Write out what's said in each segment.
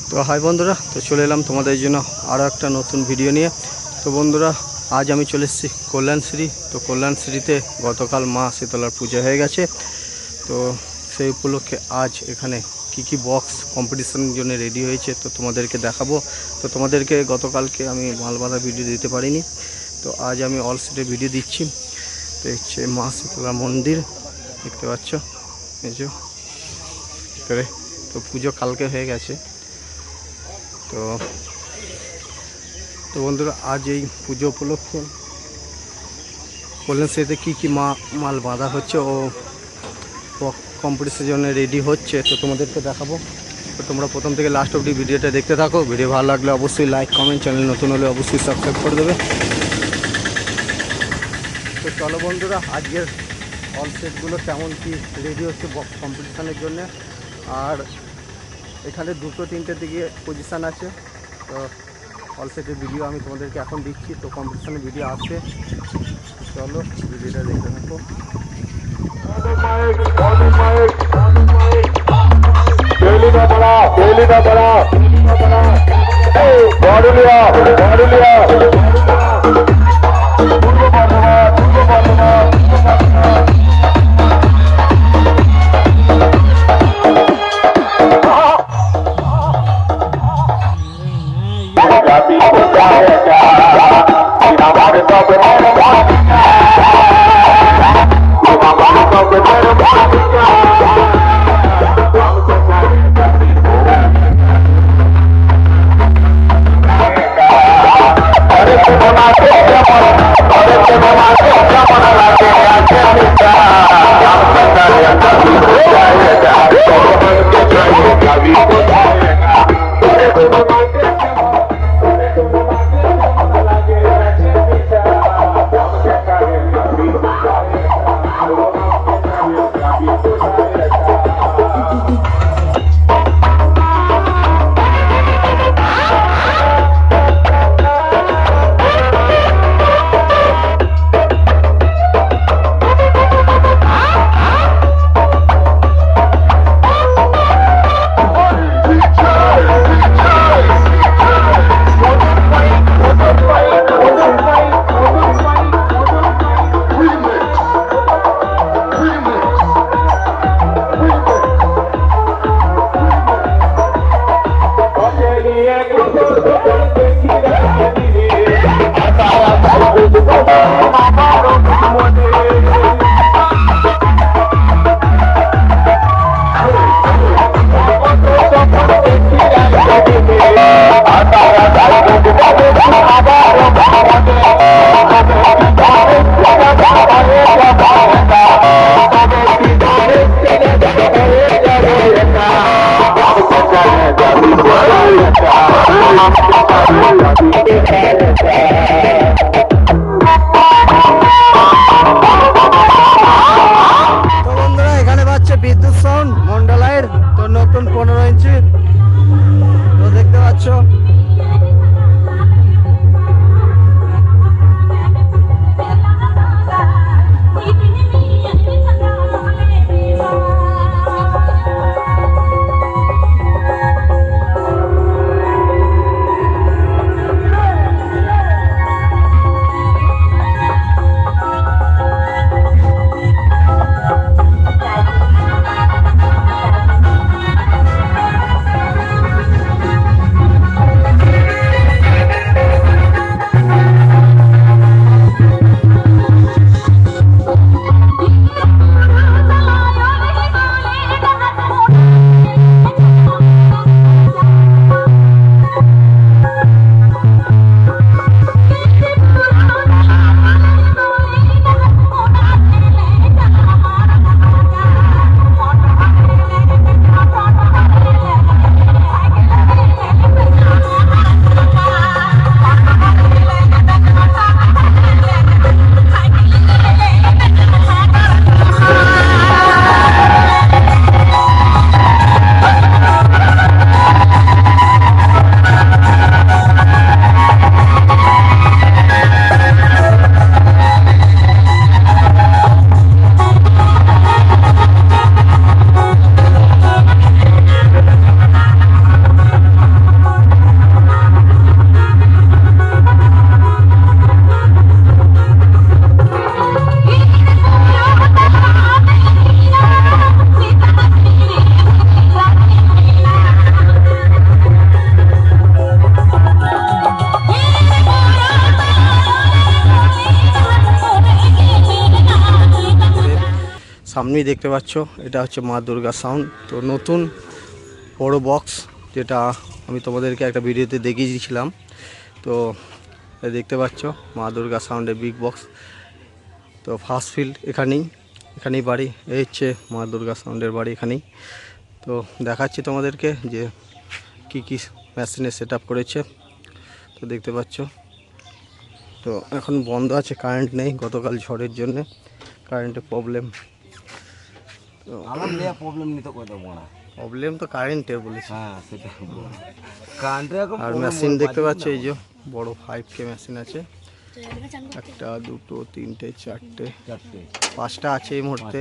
তো হাই বন্ধুরা, তো চলে এলাম তোমাদের জন্য আরও একটা নতুন ভিডিও নিয়ে। তো বন্ধুরা, আজ আমি চলে এসেছি কল্যাণশ্রী। তো কল্যাণশ্রীতে গতকাল মা শীতলার পূজা হয়ে গেছে। তো সেই উপলক্ষে আজ এখানে কি বক্স কম্পিটিশনের জন্য রেডি হয়েছে তো তোমাদেরকে দেখাবো। তো তোমাদেরকে গতকালকে আমি মালবাঁধা ভিডিও দিতে পারিনি, তো আজ আমি অল সেটের ভিডিও দিচ্ছি। তো হচ্ছে মা শীতলা মন্দির, দেখতে পাচ্ছ এই যে ভিতরে। তো পুজো কালকে হয়ে গেছে। তো বন্ধুরা, আজ এই পুজো উপলক্ষে কল্যাণশ্রীতে কী মাল বাঁধা হচ্ছে ও কম্পিটিশনের জন্য রেডি হচ্ছে, তো তোমাদেরকে দেখাবো। তো তোমরা প্রথম থেকে লাস্ট অবধি ভিডিওটা দেখতে থাকো। ভিডিও ভালো লাগলে অবশ্যই লাইক কমেন্ট, চ্যানেল নতুন হলে অবশ্যই সাবস্ক্রাইব করে দেবে। তো চলো বন্ধুরা, আজকের অল সেটগুলো কেমন কি রেডি হচ্ছে বক্স কম্পিটিশানের জন্য। আর এখানে 2-3টের দিকে পজিশান আছে। তো অল সেটের ভিডিও আমি তোমাদেরকে এখন দিচ্ছি। তো কম্পিটিশানের ভিডিও আসছে, চলো ভিডিওটা দেখতে থাকো। নতুন 15 ইঞ্চি তো দেখতে পাচ্ছ। সামনেই দেখতে পাচ্ছ এটা হচ্ছে মা দুর্গা সাউন্ড। তো নতুন বড় বক্স, যেটা আমি তোমাদেরকে একটা ভিডিওতে দেখিয়ে দিয়েছিলাম। তো দেখতে পাচ্ছ মা দুর্গা সাউন্ডের বিগ বক্স। তো ফার্স্ট ফিল্ড এখানেই বাড়ি। এই হচ্ছে মা দুর্গা সাউন্ডের বাড়ি এখানেই। তো দেখাচ্ছি তোমাদেরকে যে কি কি মেশিনে সেট আপ করেছে। তো দেখতে পাচ্ছ, তো এখন বন্ধ আছে, কারেন্ট নেই, গতকাল ঝড়ের জন্য কারেন্টের প্রবলেম। তো প্রবলেম তো কারেন্টের বলেছি। আর মেশিন দেখতে পাচ্ছ, এই যে বড় 5K মেশিন আছে, একটা দুটো তিনটে চারটে পাঁচটা আছে এই মুহূর্তে।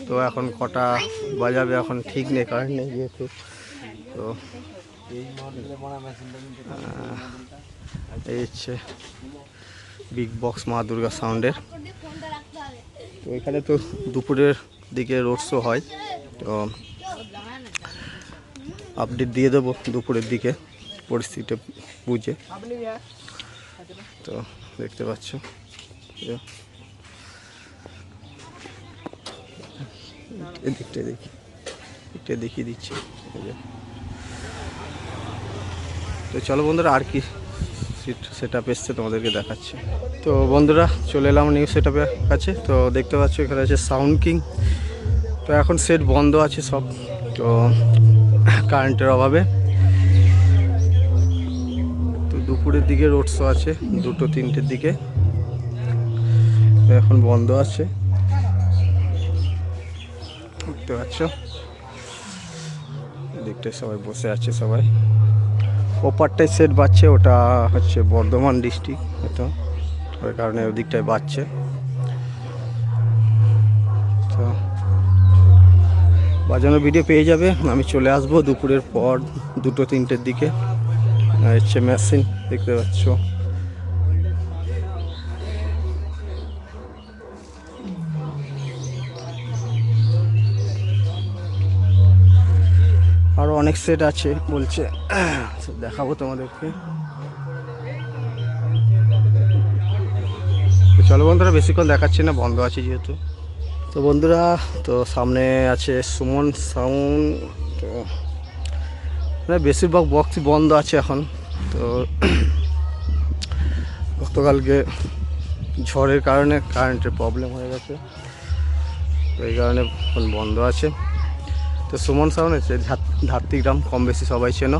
তো এখন কটা বাজাবে এখন ঠিক নেই, কারেন্ট নেই যেহেতু। তো এই হচ্ছে বিগ বক্স মা দুর্গা সাউন্ডের। তো এখানে তো দুপুরের দিকে রোড শো হয়, তো আপডেট দিয়ে দেবো দুপুরের দিকে পরিস্থিতিটা বুঝে। তো দেখতে পাচ্ছ এদিকটা দেখিয়ে দিচ্ছি। তো চলো বন্ধুরা, আর কি সেট আপ এসছে তোমাদেরকে দেখাচ্ছি। তো বন্ধুরা চলে এলাম নিউ সেট আপের কাছে। তো দেখতে পাচ্ছ এখানে আছে সাউন্ড কিং। তো এখন সেট বন্ধ আছে সব, তো কারেন্টের অভাবে। তো দুপুরের দিকে রোড শো আছে, 2-3টের দিকে, এখন বন্ধ আছে দেখতে পাচ্ছ। এদিকটায় সবাই বসে আছে, সবাই ওপারটায় সেট বাজছে, ওটা হচ্ছে বর্ধমান ডিস্ট্রিক্ট, তো ওই কারণে ওদিকটায় বাজছে। তো বাজানোর ভিডিও পেয়ে যাবে, আমি চলে আসবো দুপুরের পর 2-3টের দিকে। হচ্ছে মেশিন দেখতে পাচ্ছ। আরও অনেক সেট আছে বলছে, দেখাবো তোমাদেরকে। চলো বন্ধুরা, বেশিক্ষণ দেখাচ্ছি না, বন্ধ আছে যেহেতু। তো বন্ধুরা, তো সামনে আছে সুমন সাউন্ড। তো বেশিরভাগ বক্সই বন্ধ আছে এখন। তো গতকালকে ঝড়ের কারণে কারেন্টের প্রবলেম হয়ে গেছে, তো এই কারণে এখন বন্ধ আছে। তো সুমন সাউন্ড আছে ধাত্রীগ্রাম, কম বেশি সবাই চেনো।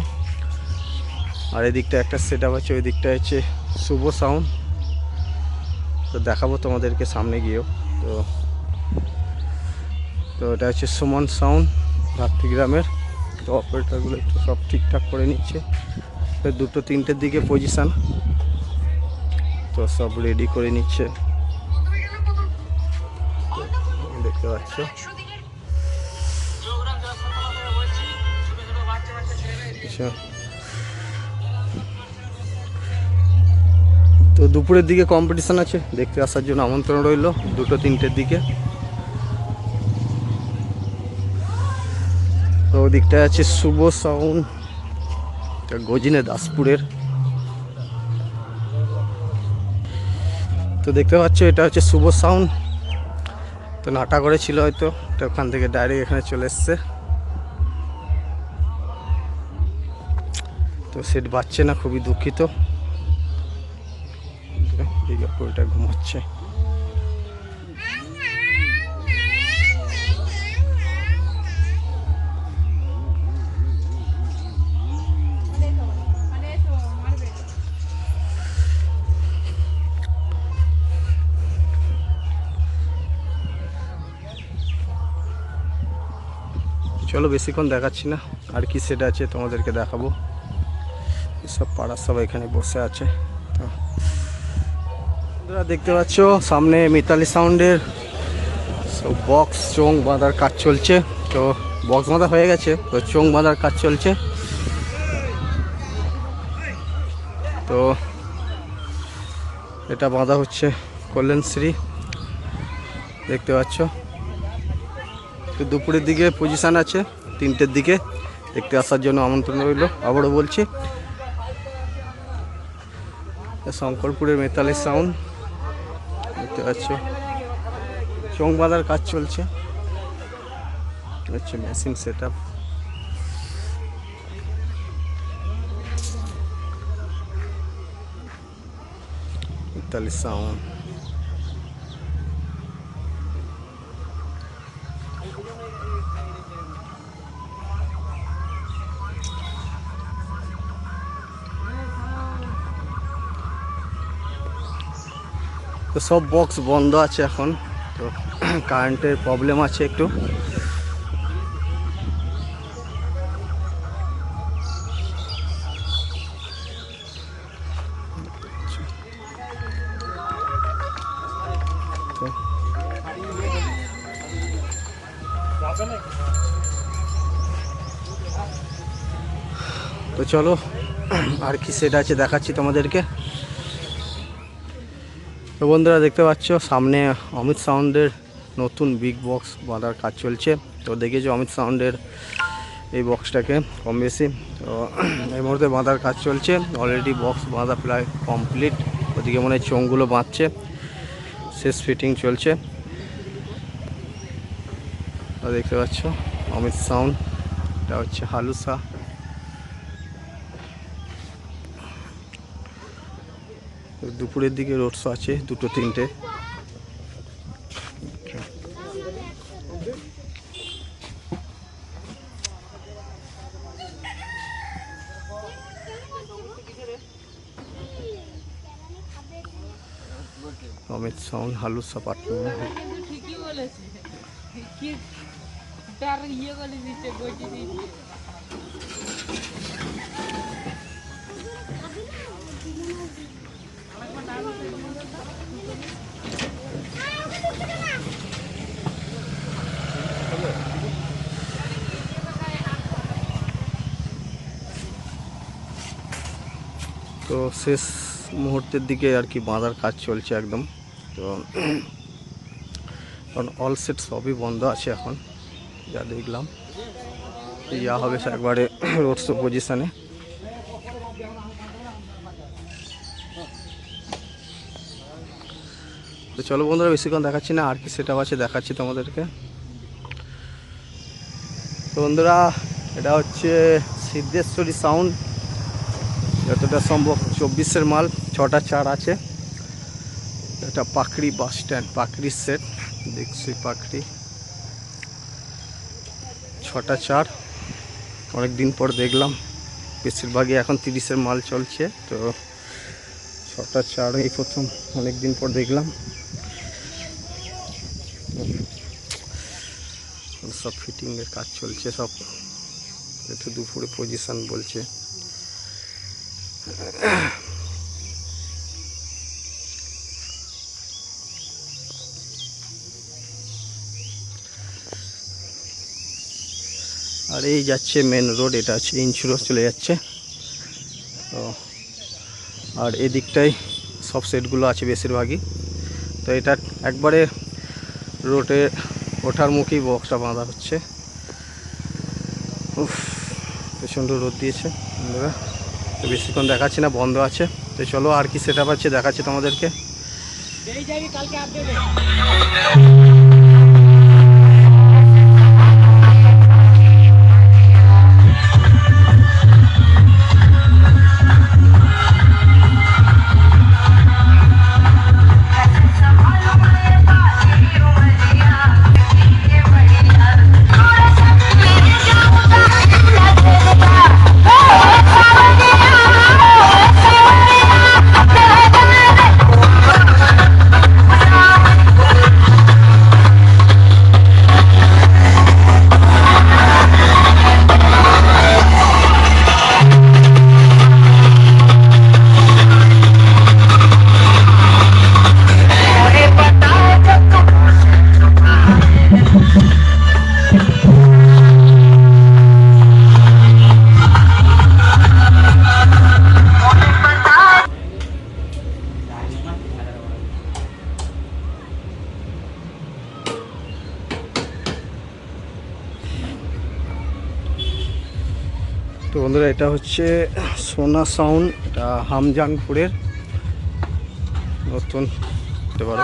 আর এদিকটা একটা সেট আপ আছে, ওই দিকটা হচ্ছে শুভ সাউন্ড। তো দেখাবো তোমাদেরকে সামনে গিয়েও। তো এটা হচ্ছে সুমন সাউন্ড ধাত্রীগ্রামের। তো অপারেটরগুলো একটু সব ঠিকঠাক করে নিচ্ছে। 2-3টের দিকে পজিশান, তো সব রেডি করে নিচ্ছে দেখতে পাচ্ছ। তো দুপুরের দিকে কম্পিটিশান আছে, দেখতে আসার জন্য আমন্ত্রণ রইল 2-3টের দিকে। তো ওদিকটায় আছে শুভ সাউন্ড, গজিনে দাসপুরের। তো দেখতে পাচ্ছ এটা হচ্ছে শুভ সাউন্ড। তো নাটাগড়ে ছিল হয়তো, তো ওখান থেকে ডাইরেক্ট এখানে চলে এসছে। তো সেট বাজছে না, খুবই দুঃখিত। ওইটা ঘুমাচ্ছে। চলো বেশিক্ষণ দেখাচ্ছি না, আর কি সেট আছে তোমাদেরকে দেখাবো। সব পাড়ার সবাই এখানে বসে আছে। তো তোমরা দেখতে পাচ্ছ সামনে মিতালি সাউন্ডের সব বক্স চোং বাঁধার কাজ চলছে। তো বক্স বাঁধা হয়ে গেছে, তো চোং বাঁধার কাজ চলছে। তো এটা বাঁধা হচ্ছে কল্যাণশ্রী, দেখতে পাচ্ছ। তো দুপুরের দিকে পজিশান আছে, 3টের দিকে দেখতে আসার জন্য আমন্ত্রণ রইল। আবারও বলছি, শঙ্করপুরের মিতালি সাউন্ড দেখতে পাচ্ছ, চোং বাঁধার কাজ চলছে। হচ্ছে machine set up, Italy sound. তো সব বক্স বন্ধ আছে এখন, তো কারেন্টের প্রবলেম আছে একটু। তো চলো আর কি সেট আছে দেখাচ্ছি তোমাদেরকে। তো বন্ধুরা দেখতে পাচ্ছ সামনে অমিত সাউন্ডের নতুন বিগ বক্স বাঁধার কাজ চলছে। তো দেখেছো অমিত সাউন্ডের এই বক্সটাকে কম বেশি, তো এই মুহূর্তে বাঁধার কাজ চলছে। অলরেডি বক্স বাঁধা প্রায় কমপ্লিট, ওদিকে মনে হয় চোঙগুলো বাঁধছে, শেষ ফিটিং চলছে। দেখতে পাচ্ছ অমিত সাউন্ড, এটা হচ্ছে হালুসা। দুপুরের দিকে রোড শো আছে 2-3টে। অমিত সাউন্ড হালুসা পাটনা। তো শেষ মুহূর্তের দিকে আর কি বাঁধার কাজ চলছে একদম। তো কারণ অল সেট সবই বন্ধ আছে এখন, যা দেখলাম ইয়া হবে একবারে রোড শো পজিশানে। তো চলো বন্ধুরা বেশিক্ষণ দেখাচ্ছি না, আর কি সেট আপ আছে দেখাচ্ছি তোমাদেরকে। তো বন্ধুরা এটা হচ্ছে সিদ্ধেশ্বরী সাউন্ড, যতটা সম্ভব 24-এর মাল, 6টা চার আছে। এটা পাকড়ি বাস স্ট্যান্ড, পাকড়ির সেট, দেখছি পাকড়ি 6টা চার। অনেক দিন পর দেখলাম, বেশিরভাগই এখন 30-এর মাল চলছে, তো 6টা চার এই প্রথম অনেক দিন পর দেখলাম। সব ফিটিংয়ের কাজ চলছে, সব একটু দুপুরে পজিশন বলছে। আর এই যাচ্ছে মেন রোড, এটা হচ্ছে ইঞ্চুরো চলে যাচ্ছে। তো আর এদিকটাই সব সেটগুলো আছে বেশিরভাগই। তো এটা একবারে রোডে ওঠার মুখেই বক্সটা বাঁধা হচ্ছে। উফ, প্রচণ্ড রোদ দিয়েছে বন্ধুরা, তো বেশিক্ষণ দেখাচ্ছি না, বন্ধ আছে। তো চলো আর কি সেট আপ আছে দেখাচ্ছি তোমাদেরকে। তো বন্ধুরা এটা হচ্ছে সোনা সাউন্ড, এটা হামজানপুরের নতুন, বলতে পারো।